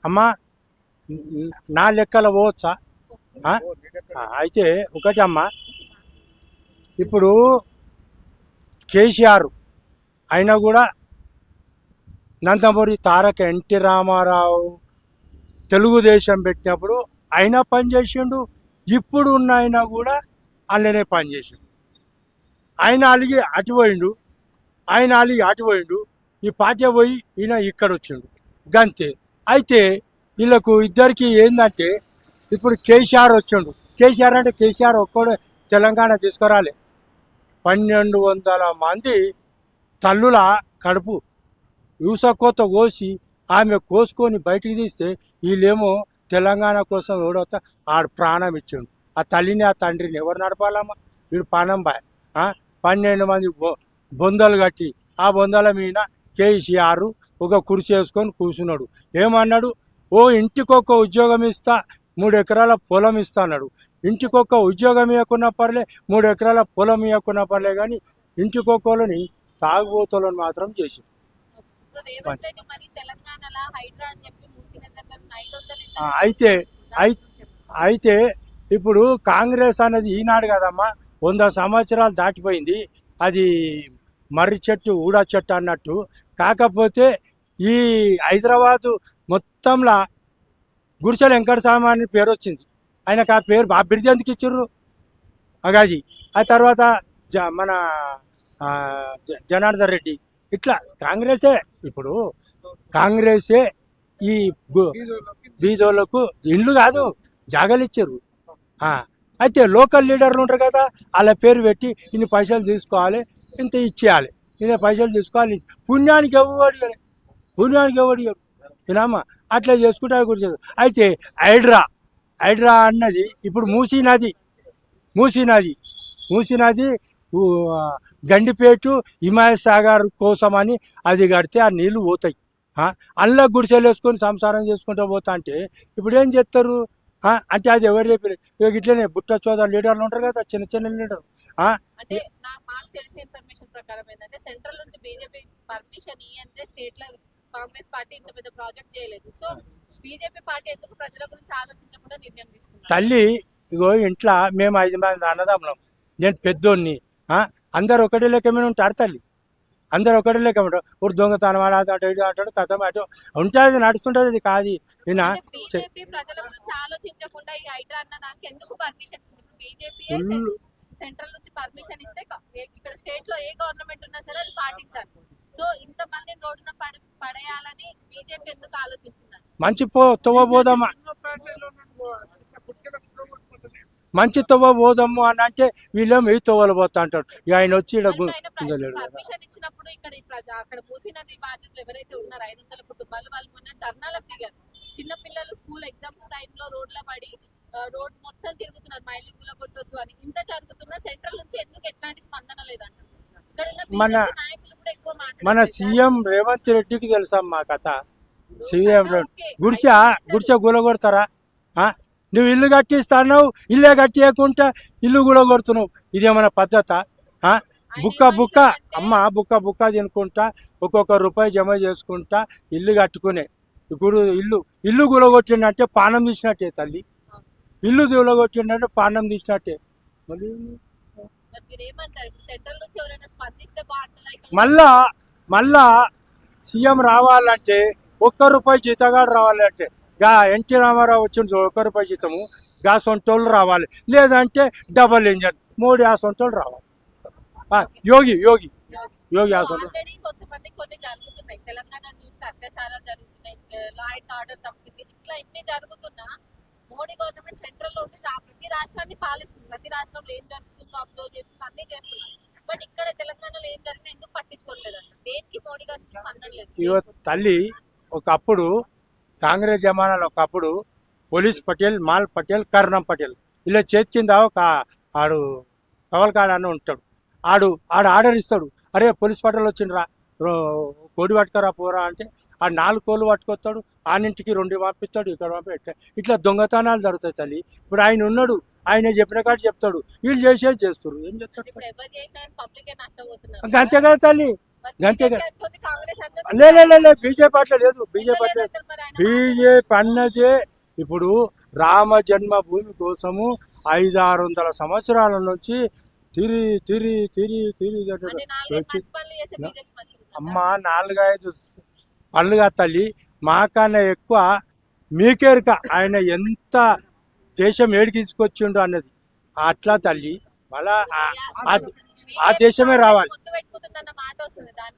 అమ్మ నా లెక్కల పోవచ్చా? అయితే ఒకటి అమ్మ, ఇప్పుడు కేసీఆర్ అయినా కూడా నందమూరి తారక ఎన్టీ రామారావు తెలుగుదేశం పెట్టినప్పుడు అయినా పనిచేసిండు, ఇప్పుడు ఉన్న అయినా కూడా అందులోనే పనిచేసిండు. ఆయన అలిగి అటుపోయిండు, ఆయన అలిగి అటుపోయిండు, ఈ పార్టీ పోయి ఈయన ఇక్కడ వచ్చిండు గంతే. అయితే వీళ్ళకు ఇద్దరికి ఏంటంటే ఇప్పుడు కేసీఆర్ వచ్చిండు. కేసీఆర్ అంటే కేసీఆర్ ఒక్కడే తెలంగాణ తీసుకురాలే. 1200 మంది తల్లుల కడుపు యూసకోత కోసి ఆమె కోసుకొని బయటికి తీస్తే వీళ్ళేమో తెలంగాణ కోసం ఎవడవుతా ఆడు ప్రాణం ఇచ్చిండు. ఆ తల్లిని ఆ తండ్రిని ఎవరు నడపాలమ్మా? వీడు పానం బాయ్. 12 మంది బొందలు కట్టి ఆ బొందల మీద కేసీఆర్ ఒక కుర్చీ వేసుకొని కూర్చున్నాడు. ఏమన్నాడు? ఓ ఇంటికొక ఉద్యోగం ఇస్తా, 3 ఎకరాల పొలం ఇస్తా అన్నాడు. ఇంటికొక ఉద్యోగం ఇవ్వకున్నా పర్లే, 3 ఎకరాల పొలం ఇవ్వకున్నా పర్లే, కానీ ఇంటికొకళ్ళని తాగుబోతులను మాత్రం చేసి. అయితే అయితే ఇప్పుడు కాంగ్రెస్ అనేది ఈనాడు కదమ్మా, 100 సంవత్సరాలు దాటిపోయింది. అది మర్రి చెట్టు ఊడా చెట్టు అన్నట్టు. కాకపోతే ఈ హైదరాబాదు మొత్తంలో గుడిసెల వెంకట స్వామి అని పేరు వచ్చింది. ఆయనకు ఆ పేరు అభివృద్ధి ఎందుకు ఇచ్చారు అగాది. ఆ తర్వాత మన జనార్దన్ రెడ్డి, ఇట్లా కాంగ్రెసే. ఇప్పుడు కాంగ్రెసే ఈ బీదోళ్ళకు ఇండ్లు కాదు జాగాలు ఇచ్చారు. అయితే లోకల్ లీడర్లు ఉంటారు కదా, వాళ్ళ పేరు పెట్టి ఇన్ని పైసలు తీసుకోవాలి, ఇంత ఇచ్చేయాలి, ఇన్ని పైసలు తీసుకోవాలి. పుణ్యానికి ఎవడు వినామా? అట్లా చేసుకుంటే కూర్చోదు. అయితే హైడ్రా అన్నది ఇప్పుడు మూసీ నది గండిపేటు హిమాయత్ సాగర్ కోసమని అది కడితే ఆ నీళ్లు పోతాయి. అల్లా గుడిసెలు వేసుకొని సంసారం చేసుకుంటూ పోతా అంటే ఇప్పుడు ఏం చేస్తారు అంటే అది ఎవరు చెప్పారు? ఇట్లనే బుట్ట చోద లీడర్లు ఉంటారు కదా, చిన్న లీడర్. కాంగ్రెస్ పార్టీ ఇంత పెద్ద ప్రాజెక్ట్ చేయలేదు. సో బీజేపీ పార్టీ ఎందుకు ప్రజల గురించి ఆలోచించకుండా నిర్ణయం తీసుకున్నారు? తల్లి ఇగో ఇంట్లో మేము 5 మంది అన్నదమ్ములం, నేను పెద్దోడిని. అందరు ఒకటి లెక్కమైన ఉంటారు తల్లి, అందరు ఒకటి లెక్క ఉంటారు. ఇప్పుడు దొంగతనం అంటాడు, ఇటు అంటాడు, కథం అటు ఉంటుంది, నడుస్తుంటుంది. అది కాదు బీజేపీ ప్రజల గురించి ఆలోచించకుండా ఈ హైడ్రా అన్న దానికి ఎందుకు పర్మిషన్ ఇచ్చింది? బీజేపీ సెంట్రల్ నుంచి పర్మిషన్ ఇస్తే ఇక్కడ స్టేట్ లో ఏ గవర్నమెంట్ ఉన్నా సరే అది పాటించాలి. సో ఇంతమంది రోడ్డున పడేయాలని బీజేపీ ఎందుకు ఆలోచించింది? మంచి తవ్వ పోదాము అని అంటే వీళ్ళేమో ఈ తవ్వలు పోతా అంటాడు. ఆయన వచ్చి పర్మిషన్ ఇచ్చినప్పుడు ఇక్కడ అక్కడ మూసీ నది బాధితులు ఎవరైతే ఉన్నారో 500 కుటుంబాలు, వాళ్ళు మొన్న ధర్నాలకు దిగారు. చిన్న పిల్లలు స్కూల్ ఎగ్జామ్స్ టైంలో రోడ్ల పడి రోడ్ మొత్తం తిరుగుతున్నారు, మైళ్ళు కూలగొట్టొద్దు అని. ఇంత జరుగుతున్నా సెంట్రల్ నుంచి ఎందుకు ఎట్లాంటి స్పందన లేదంట? మన సీఎం రేవంత్ రెడ్డికి తెలుసమ్మా కథ. సీఎం గుడిసె కూలగొడతారా? నువ్వు ఇల్లు కట్టిస్తావు, ఇల్లే కట్టియకుంటా ఇల్లు కూలగొడుతున్నావు. ఇదేమన్నా పద్ధత? బుక్క తినుకుంటా ఒక్కొక్క రూపాయి జమ చేసుకుంటా ఇల్లు కట్టుకునే. ఇప్పుడు ఇల్లు కూలగొట్టిందంటే పానం తీసినట్టే తల్లి, ఇల్లు కూలగొట్టిందంటే పానం తీసినట్టే. మళ్ళా సీఎం రావాలంటే 1 రూపాయి జీతగాడు రావాలంటే ఎన్టీ రామారావు వచ్చిన 1 రూపాయి జీతము గా సొంటోళ్ళు రావాలి, లేదంటే డబల్ ఇంజన్ మోడీ ఆ సొంటోళ్ళు రావాలి. యోగి ఆ సొంత. మోడీ గవర్నమెంట్ సెంట్రల్ లో ఉండి ప్రతి రాష్ట్రాన్ని పాలిస్తుంది, ప్రతి రాష్ట్రంలో ఏం జరుగుతుందో అబ్జర్వ్ చేస్తుంది, అన్ని చేస్తున్నారు. బట్ ఇక్కడ తెలంగాణలో ఏం జరిగినా ఎందుకు పట్టించుకోలేదంట? దేనికి మోడీ గారికి స్పందన లేదు? తల్లి ఒకప్పుడు కాంగ్రెస్ జమానాలో ఒకప్పుడు పోలీస్ పటేల్, మాల్ పటేల్, కర్ణం పటేల్ ఇలా చేతి కింద ఒక ఆడు కవల్కాడ అని ఉంటాడు. ఆడు ఆర్డర్ ఇస్తాడు, అరే పోలీస్ పటేల్ వచ్చిండ్రా, కోడి పట్టుకరా పోరా అంటే ఆ 4 కోళ్ళు పట్టుకొస్తాడు, ఆనింటికి 2 పంపిస్తాడు, ఇక్కడ ఇట్లా దొంగతనాలు జరుగుతాయి తల్లి. ఇప్పుడు ఆయన ఉన్నాడు, ఆయన చెప్పిన కాదు చెప్తాడు, వీళ్ళు చేస్తారు. ఏం చెప్తాడు? అంతే కదా తల్లి. అంతే కదా. అంటుంది కాంగ్రెస్ లే బీజేపీ అట్లా లేదు. బీజేపీ అట్లా బీజేపీ అన్నదే ఇప్పుడు రామ జన్మభూమి కోసము 500-600 సంవత్సరాల నుంచి తిరిగి వచ్చి అమ్మ 4-5 పనులుగా తల్లి మాకన్నా ఎక్కువ మీకేరుక ఆయన ఎంత దేశం ఏడికించుకొచ్చిండు అన్నది. అట్లా తల్లి మళ్ళా ఆ దేశమే రావాలి.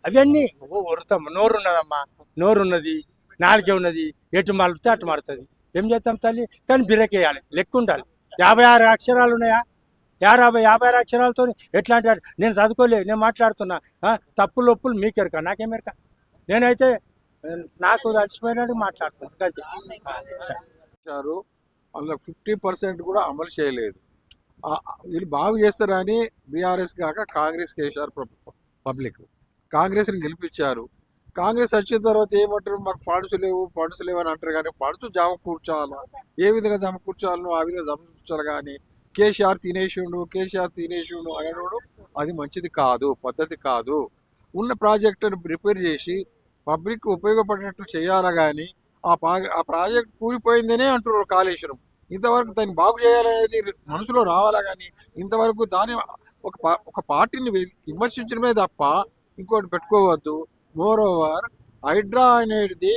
అవన్నీ వరుతాం. నోరున్నదమ్మా, నోరున్నది, నాలుగే ఉన్నది, ఎటు మలుపుతే అటు మారుతుంది. ఏం చేస్తాం తల్లి? కానీ బిరకేయాలి, లెక్క ఉండాలి. 56 అక్షరాలు ఉన్నాయా? 56 అక్షరాలతో ఎట్లాంటి నేను చదువుకోలే, నేను మాట్లాడుతున్నా. తప్పులు ఒప్పులు మీకెరక, నాకేమెరక. నేనైతే నాకు అలసిపోయినట్టు మాట్లాడుతున్నా అంతే. అందులో 50% కూడా అమలు చేయలేదు. వీళ్ళు బాగు చేస్తారని బీఆర్ఎస్ కాక కాంగ్రెస్కి వేశారు పబ్లిక్. కాంగ్రెస్ని గెలిపించారు. కాంగ్రెస్ వచ్చిన తర్వాత ఏమంటారు? మాకు ఫండ్స్ లేవు అని అంటారు. కానీ ఫండ్స్ జమ కూర్చోవాలా, ఏ విధంగా జమ కూర్చోవాలో ఆ విధంగా జమ కూర్చోవాలి. కానీ కేసీఆర్ తినేసిండు అనేవాడు అది మంచిది కాదు, పద్ధతి కాదు. ఉన్న ప్రాజెక్టును ప్రిపేర్ చేసి పబ్లిక్ ఉపయోగపడేటట్టు చేయాలా. కానీ ఆ ప్రాజెక్ట్ కూలిపోయిందనే అంటున్నారు కాళేశ్వరం. ఇంతవరకు దాన్ని బాగు చేయాలనేది మనసులో రావాలా. కానీ ఇంతవరకు దాని ఒక పార్టీని విమర్శించడమే తప్ప ఇంకోటి పెట్టుకోవద్దు. మోర్ ఓవర్ హైడ్రా అనేది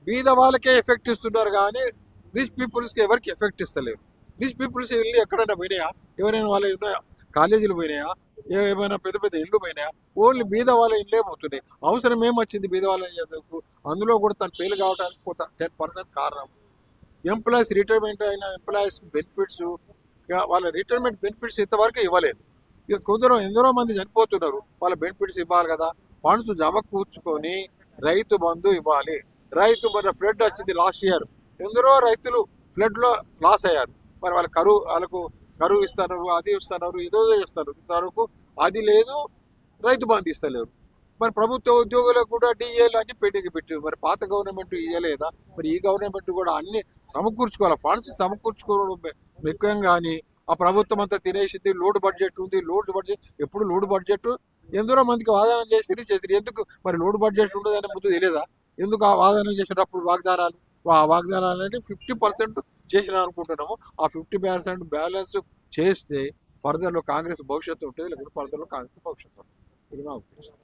బీద వాళ్ళకే ఎఫెక్ట్ ఇస్తున్నారు. కానీ రిచ్ పీపుల్స్కి ఎవరికి ఎఫెక్ట్ ఇస్తలేరు. రిచ్ పీపుల్స్ ఇల్లు ఎక్కడైనా పోయినాయా? ఎవరైనా వాళ్ళ కాలేజీలు పోయినాయా? ఏమైనా పెద్ద పెద్ద ఇల్లు పోయినాయా? ఓన్లీ బీద వాళ్ళ ఇల్లే పోతున్నాయి. అవసరం ఏమొచ్చింది బీద వాళ్ళ చదువుకు? అందులో కూడా తను ఫెయిల్ కావడానికి 10% కారణం. ఎంప్లాయీస్ రిటైర్మెంట్ అయిన ఎంప్లాయీస్ బెనిఫిట్స్, వాళ్ళ రిటైర్మెంట్ బెనిఫిట్స్ ఇంతవరకు ఇవ్వలేదు. ఇక ఎందరో మంది చనిపోతున్నారు, వాళ్ళ బెనిఫిట్స్ ఇవ్వాలి కదా. ఫండ్స్ జమ కూర్చుకొని రైతు బంధు ఇవ్వాలి. రైతు మన ఫ్లడ్ వచ్చింది లాస్ట్ ఇయర్, ఎందరో రైతులు ఫ్లడ్లో లాస్ అయ్యారు. మరి వాళ్ళకు కరువు ఇస్తున్నారు, అది ఇస్తున్నారు, ఏదో చేస్తారు. ఇంతవరకు అది లేదు, రైతు బంధు ఇస్తలేరు. మరి ప్రభుత్వ ఉద్యోగులకు కూడా డిఏలు అన్ని పెట్టారు. మరి పాత గవర్నమెంట్ ఇవ్వలేదా? మరి ఈ గవర్నమెంట్ కూడా అన్ని సమకూర్చుకోవాలి. ఫండ్స్ సమకూర్చుకోవడం ముఖ్యంగా. కానీ ఆ ప్రభుత్వం అంతా తినేసింది. లోడ్ బడ్జెట్ ఉంది. ఎప్పుడు లోడ్ బడ్జెట్ ఎందరో మందికి వాదనలు చేసి ఎందుకు మరి లోడ్ బడ్జెట్ ఉండదని ముందు తెలియదా? ఎందుకు ఆ వాదనలు చేసేటప్పుడు ఆ వాగ్దానాలని 50% చేసిన అనుకుంటున్నాము. ఆ 50% బ్యాలెన్స్ చేస్తే ఫర్దర్లో కాంగ్రెస్ భవిష్యత్తు ఉంటుంది, లేకపోతే ఫర్దర్లో కాంగ్రెస్ భవిష్యత్తు ఉంటుంది. ఇది మా ఉద్దేశం.